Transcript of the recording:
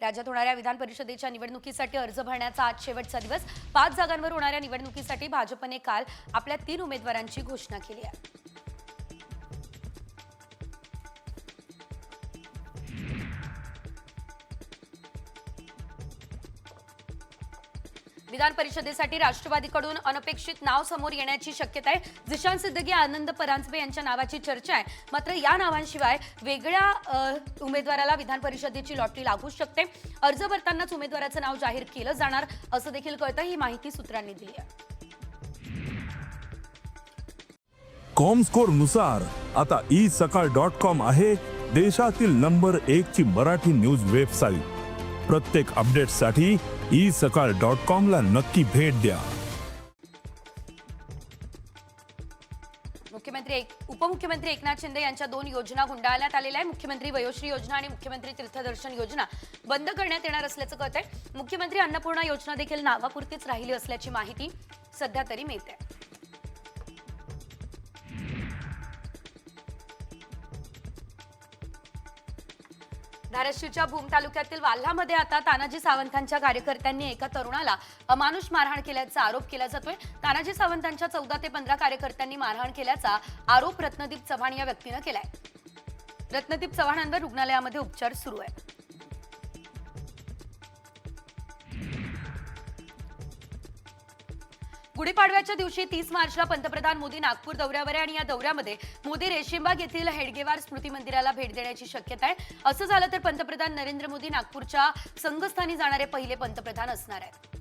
राज्यात होणाऱ्या विधान परिषदेच्या निवडणुकीसाठी अर्ज भरण्याचा आज शेवटचा दिवस। 5 जागांवर होणाऱ्या निवडणुकीसाठी भाजपने काल आपल्या 3 उमेदवारांची घोषणा केली आहे। विधान परिषदेसाठी राष्ट्रवादीकडून अनपेक्षित नाव समोर येण्याची शक्यता आहे। जिशान सिद्दगी, आनंद परांजपे यांच्या नावाची चर्चा आहे। मात्र या नावांशिवाय वेगळ्या उमेदवाराला विधान परिषदेची लॉटरी लागू शकते। अर्ज भरतानाच उमेदवाराचं नाव जाहीर केलं जाणार असं देखील कळतं। ही माहिती सूत्रांनी दिली आहे। कॉमस्कोर नुसार आता isakal.com आहे देशातील नंबर 1 ची मराठी न्यूज वेबसाईट। प्रत्येक अपडेटसाठी isakal.com ला नक्की भेट द्या। उपमुख्यमंत्री एकनाथ शिंदे यांच्या 2 योजना गुंडाळण्यात आलेल्या आहे। मुख्यमंत्री वयोश्री योजना आणि मुख्यमंत्री तीर्थदर्शन योजना बंद करण्यात येणार असल्याचं कळतंय। मुख्यमंत्री अन्नपूर्णा योजना देखील नावापुरतीच राहिली असल्याची माहिती सध्या तरी मिळते। धाराशिवच्या भूम तालुक्यातील वाल्हामध्ये आता तानाजी सावंतांच्या कार्यकर्त्यांनी एका तरुणाला अमानुष मारहाण केल्याचा आरोप केला जातोय। तानाजी सावंतांच्या 14 ते 15 कार्यकर्त्यांनी मारहाण केल्याचा आरोप रत्नदीप चव्हाण या व्यक्तीने केलाय। रत्नदीप चव्हाणांवर रुग्णालयामध्ये उपचार सुरू आहे। गुढीपाडव्याच्या दिवशी 30 मार्चला पंतप्रधान मोदी नागपूर दौऱ्यावर आहे आणि या दौऱ्यामध्ये मोदी रेशीमबाग येथील हेडगेवार स्मृती मंदिराला भेट देण्याची शक्यता आहे। असं झालं तर पंतप्रधान नरेंद्र मोदी नागपूरच्या संघस्थानी जाणारे पहिले पंतप्रधान असणार आहेत।